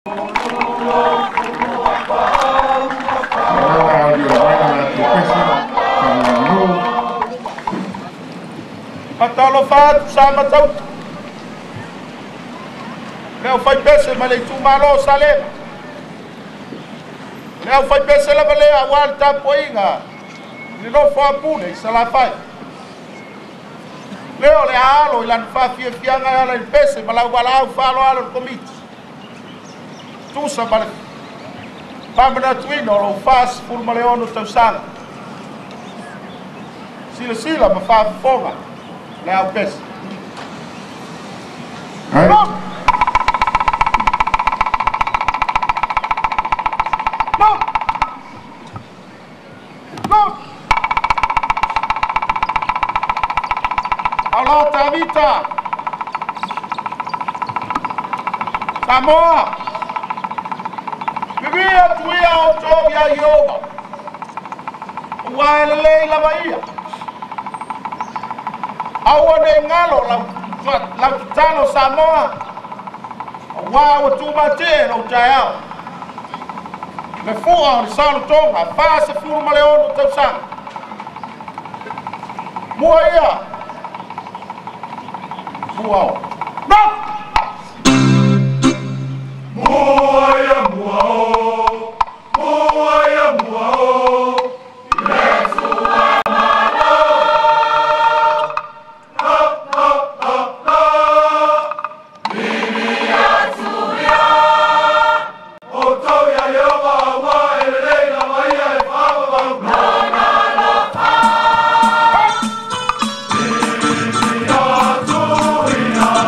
Matalo fat sama tau. Leo fai pese ma le tu malo sale. Leo fai pese la vale awal ta poinga. Ni no fa pune sala fai. Leo le alo ilan fa fia fianga ala il pese ma la wala fa lo ala komiti. Tu sa bale. Pamana twino lo fas fur maleono tau sang. Sila ma fa fonga. Leo pese. No. Alota vita. Samoa. Vivia tuia o tovia yoga. Wale la bahia. Awane ngalo la tano Samoa. Wa tu mate no tayao. Le fua o salo tonga, fase furu maleono tau sang. Muaia. Muao. No! Muaia muao. Muaia muao. Yesu amano. No, no, no, no. Mimi atuya. Otoya yoga wa elena maia e fava va. No, no, no, no. Mimi atuya.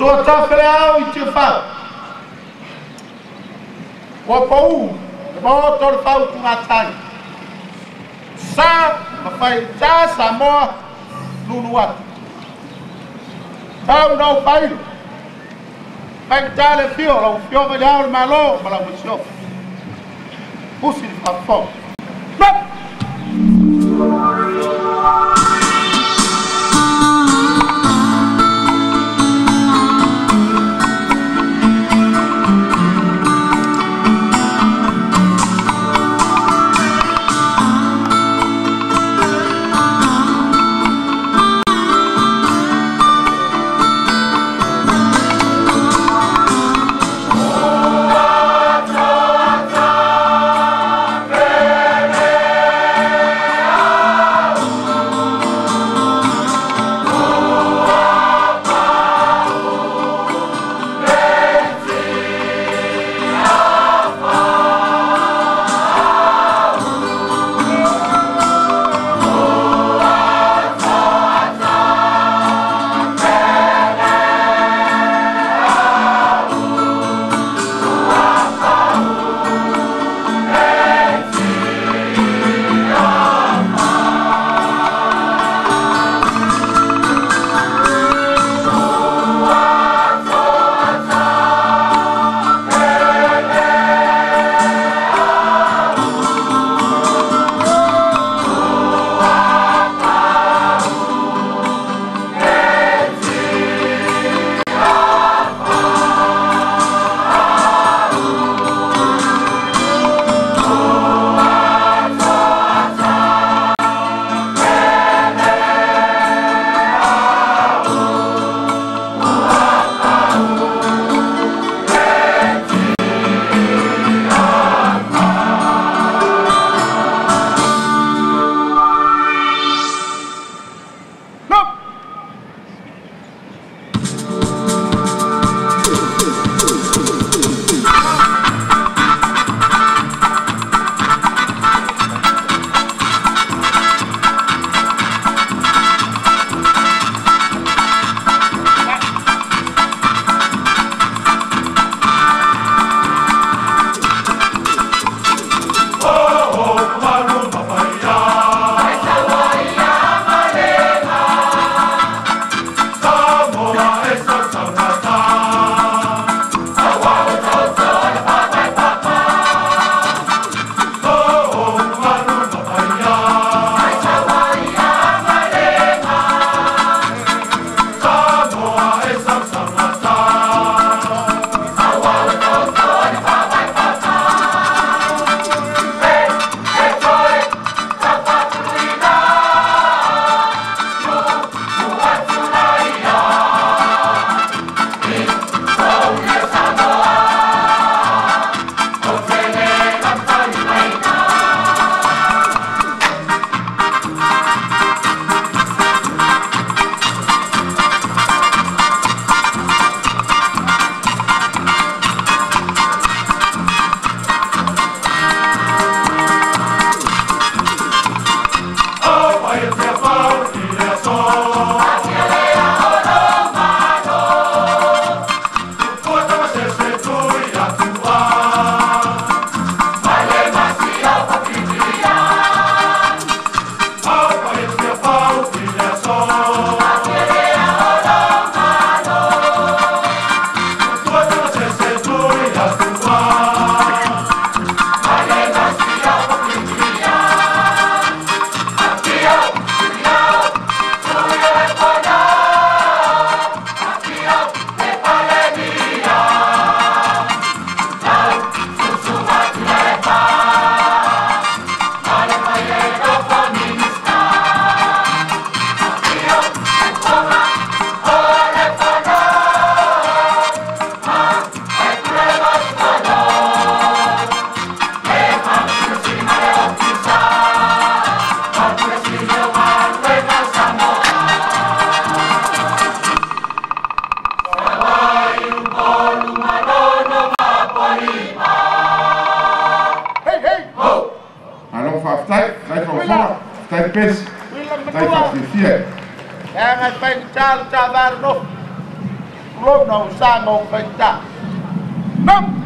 So tafele au I te whau. Wa pau, mo tol whau tu ngatai. Sa, mawhai ta Samoa, lulu atu. Tau nau whairu. Pai tale fio, lau fio me leau le malo, ma lau masio. Pusi ni whapau. lona o sa mo faita nam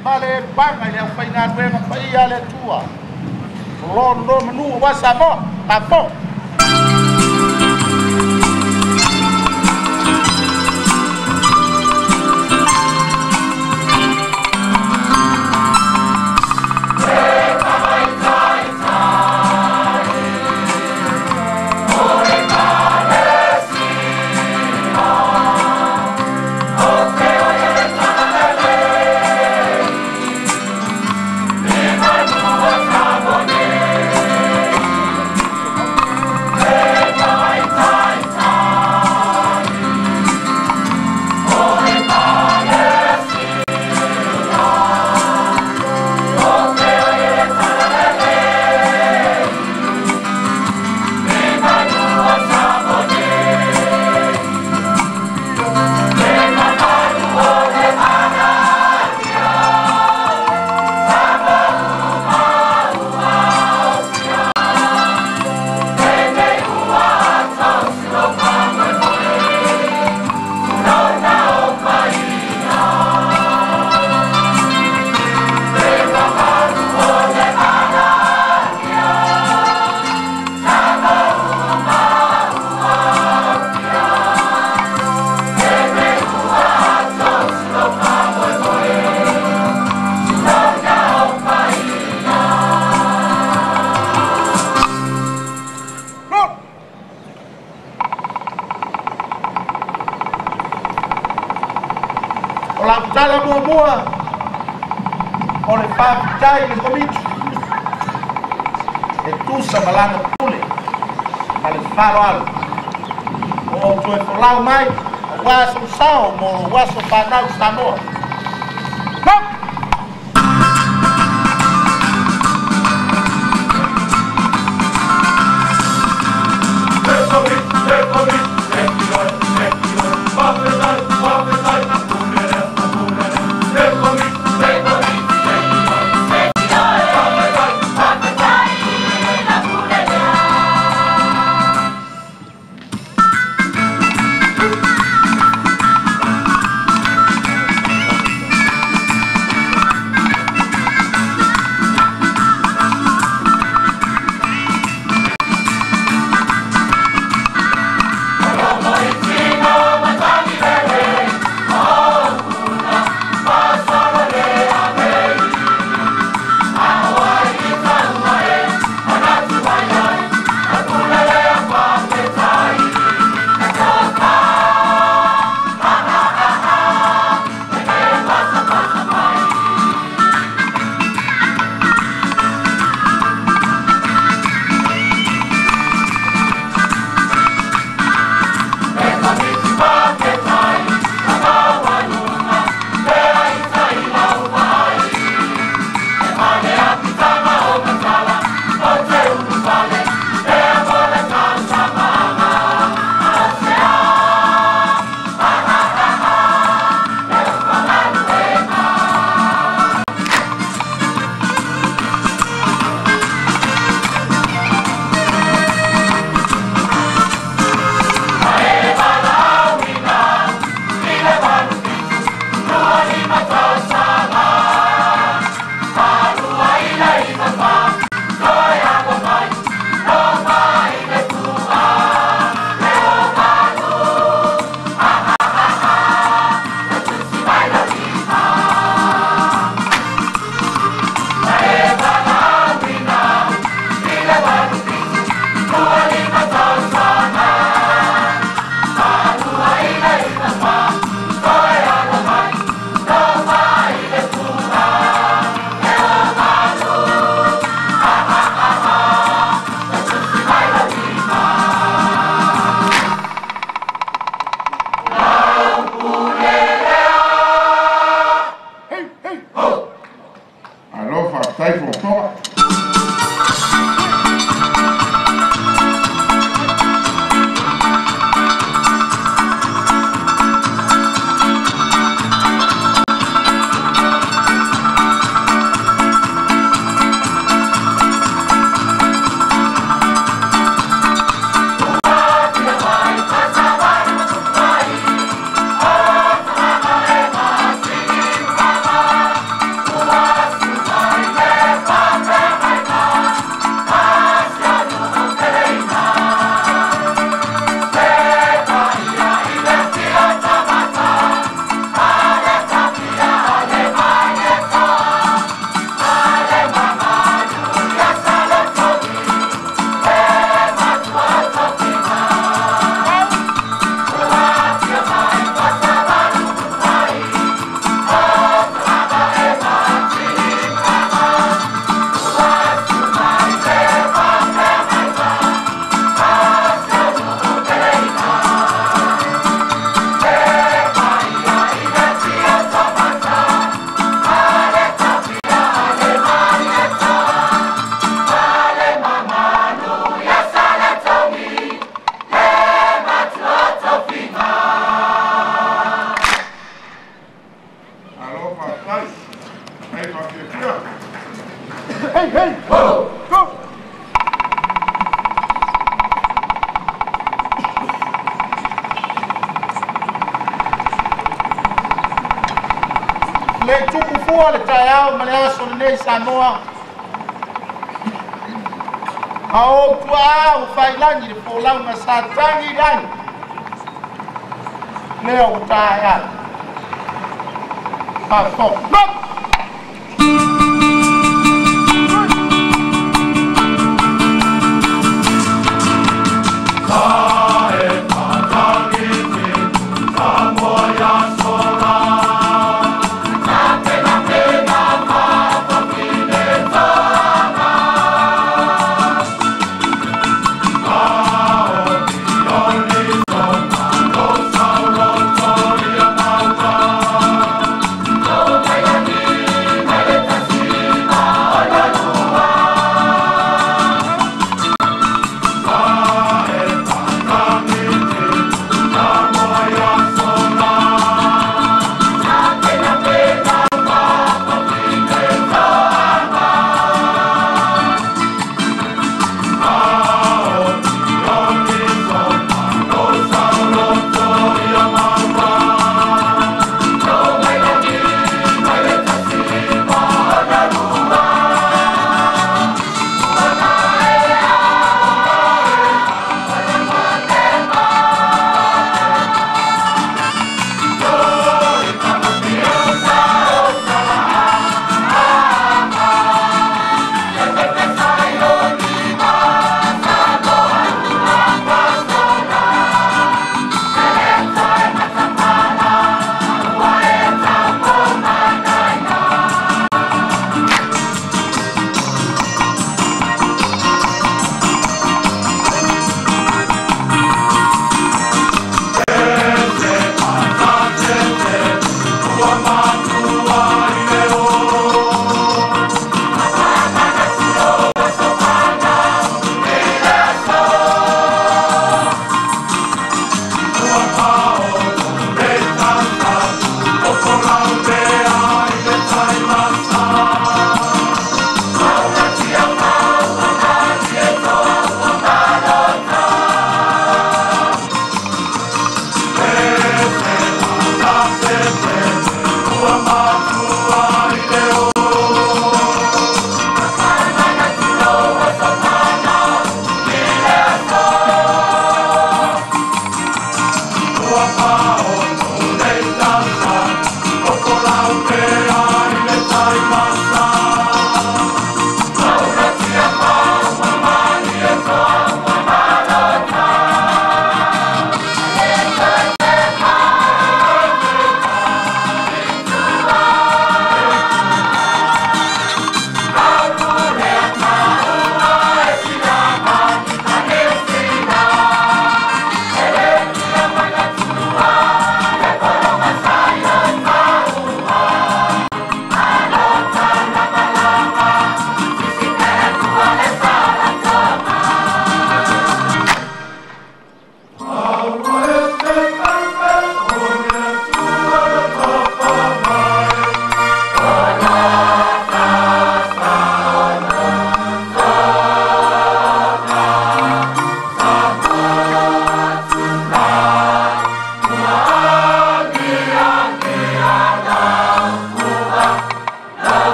Male banga yang faingan we ma ia le tua. Londo menu wa samo, tapo. Olang cala mua oleh papai ni komit itu sebelah pule paling farol o tu falau mai waso sao mo waso panau samo kom Kai. Hey, talk to you. Hey, hey. Whoa. Go. Le tuku fua le tayao maleaso nei Samoa. Ao tua o failangi le polau na satangi langi. Leo tayao. Pasok. Look!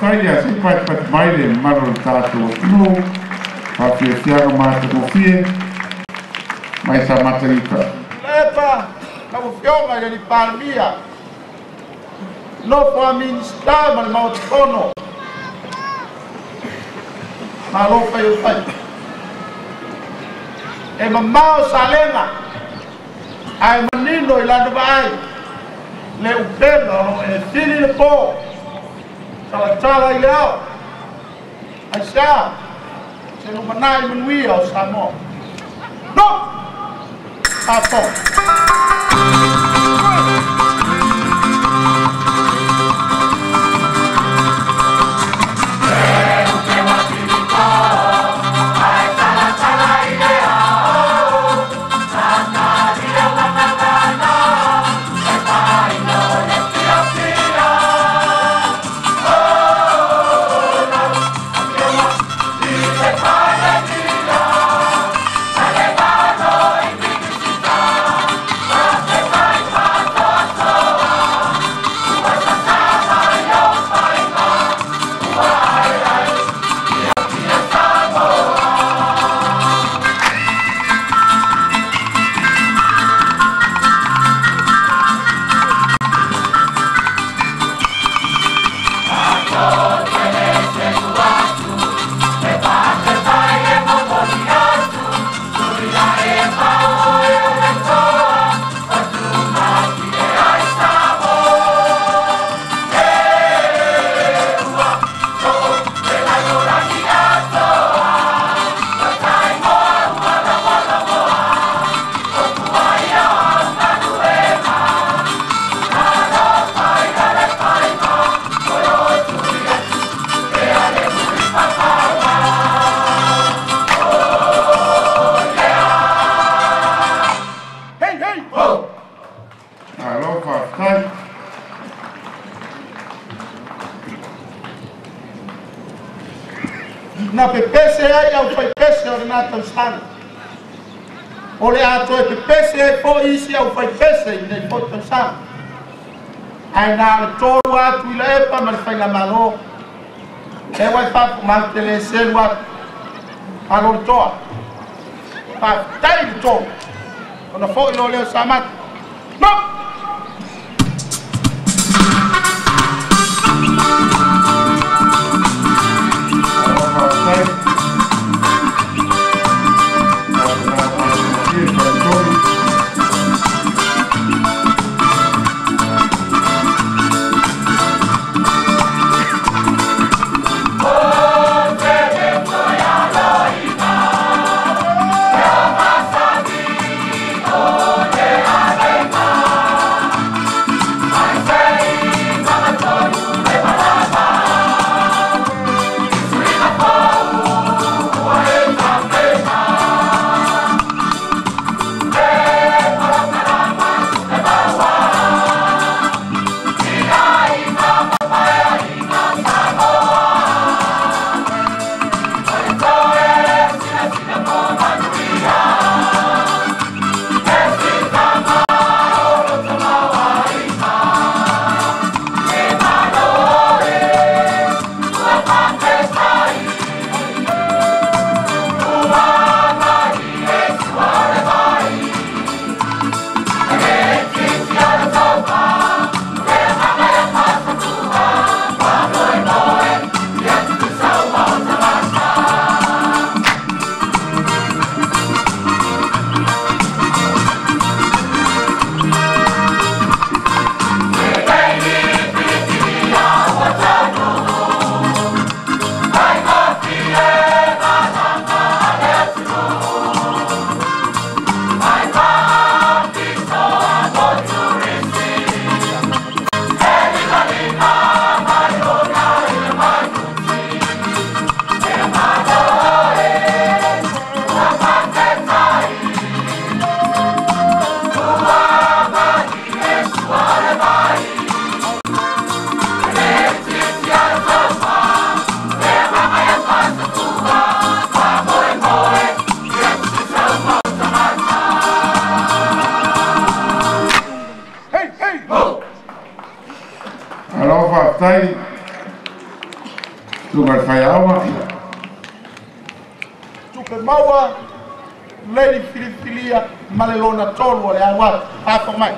Australia si pat maile maro tato no pa fiaga mata no fie mai sa matarika Lepa na ufionga ya ni palmia no for minister mal maut kono malo pa yo pai e mamao salenga ai manino ilando vai le upendo e tini le po Salah ilao, Aisyah, saya lumanai menui au samo. No, apa? pepese ai au fai pese o na tau sana. O le ato e pepese ai po isi au fai pese i nei po tau sana. Ai nā le tōru atu ila epa ma le whai la maro. E wai whapu ma te le selu atu. Alo le toa. Tai le tō. Ona fo ilo leo sa matu. No! Lady Filifilia Malelona Toro le awa hapo mai.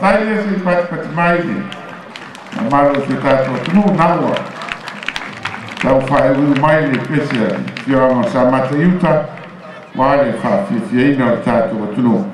whaftai e si pati mai ni. Na maro se tātou tunu naua. Tau whae uru mai le pesia, fio anga sa mata iuta, wale whawhiawhia ina o tātou tunu.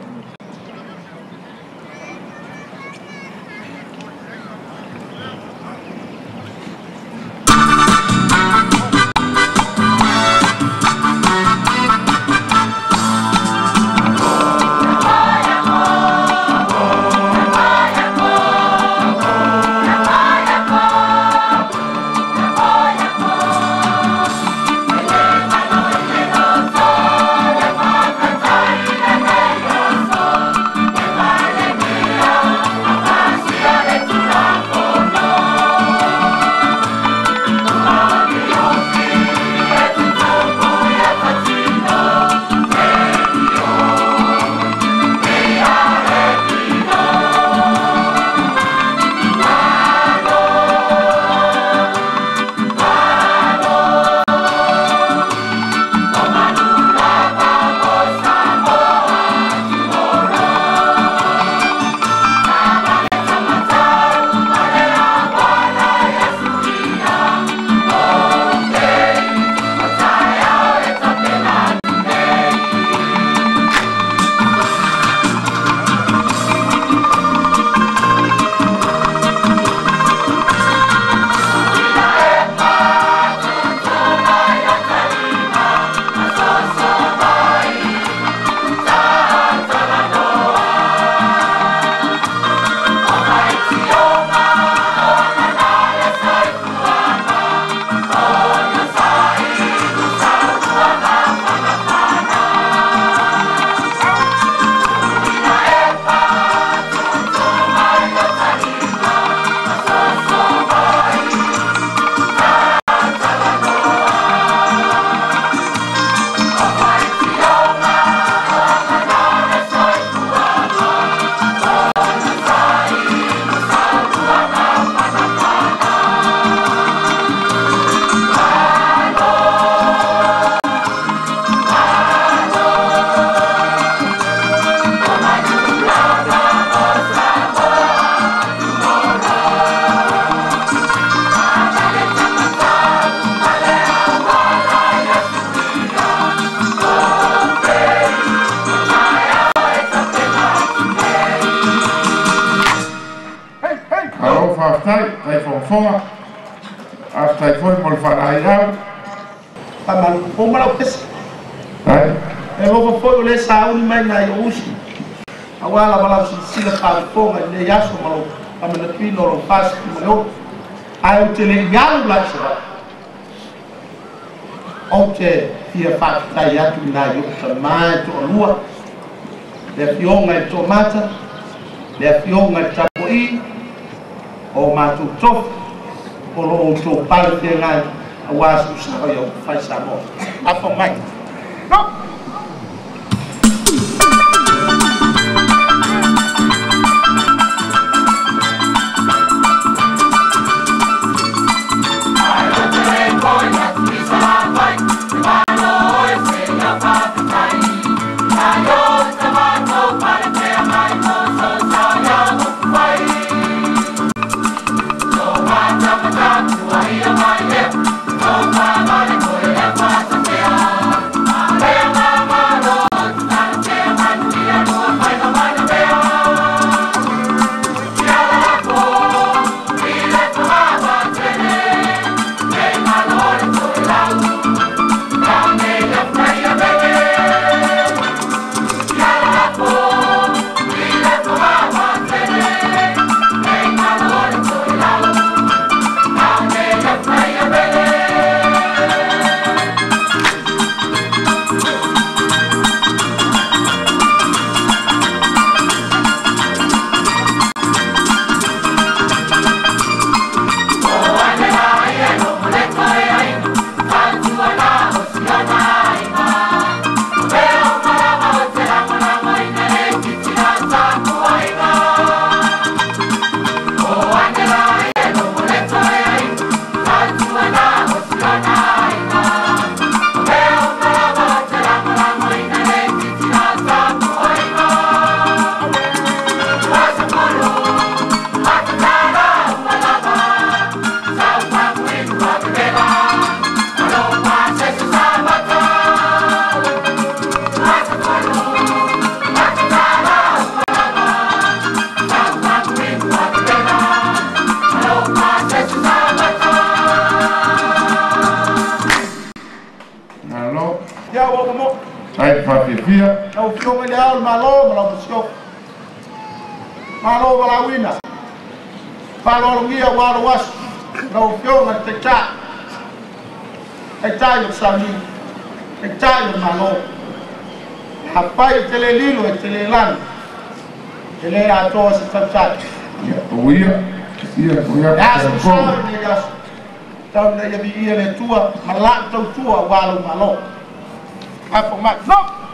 tai fonga after foi mo farai au Taman o mala pes. ai E mo foi le sa un mai na usi. Awala bala sila ka fonga le yaso malo amana pino ro pas mo ai te le gal la sa. Ote fia fa tai atu na yo mai to lua. Le fionga tomata, le fionga tapoi o matu tof o lo to pal te ngai awasu sa yo fai sa mo afa mai no Alabama. fia. Au fio me le al malo, malo busio. Malo wala wina. Malo ngia wala was. Au fio me te cha. Te cha yo sami. Te cha yo malo. Hapai te le lilo e te le lan. Te le ato se tata. Uia. Ya so sa ni gas. Tau na ya bi ia le tua, malak tau tua walu malo. Apa mak? No.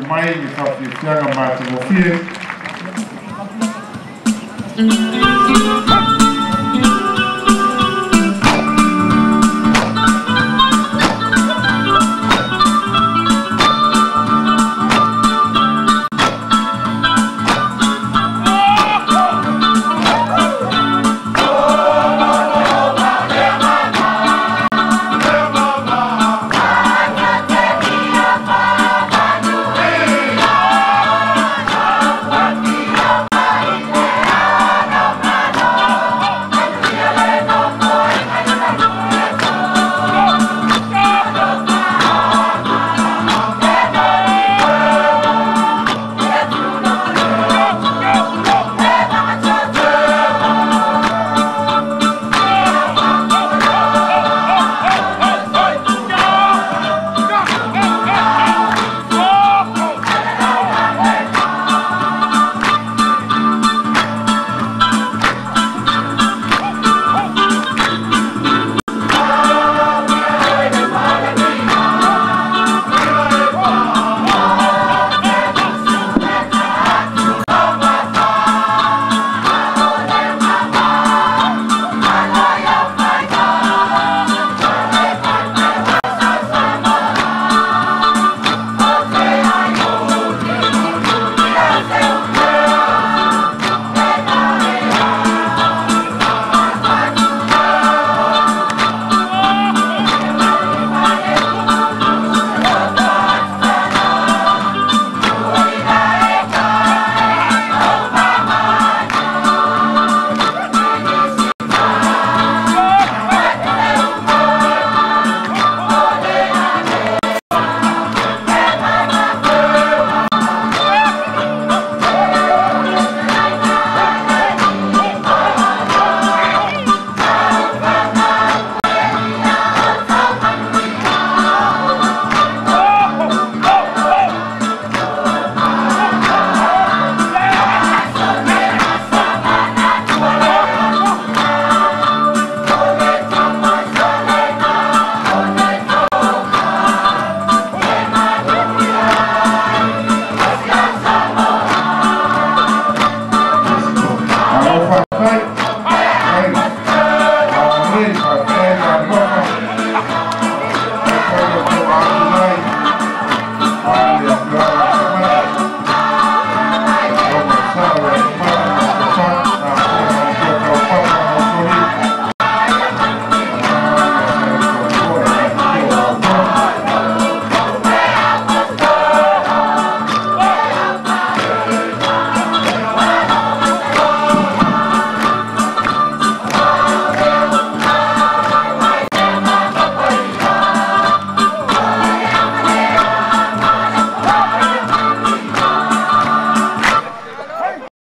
Mai,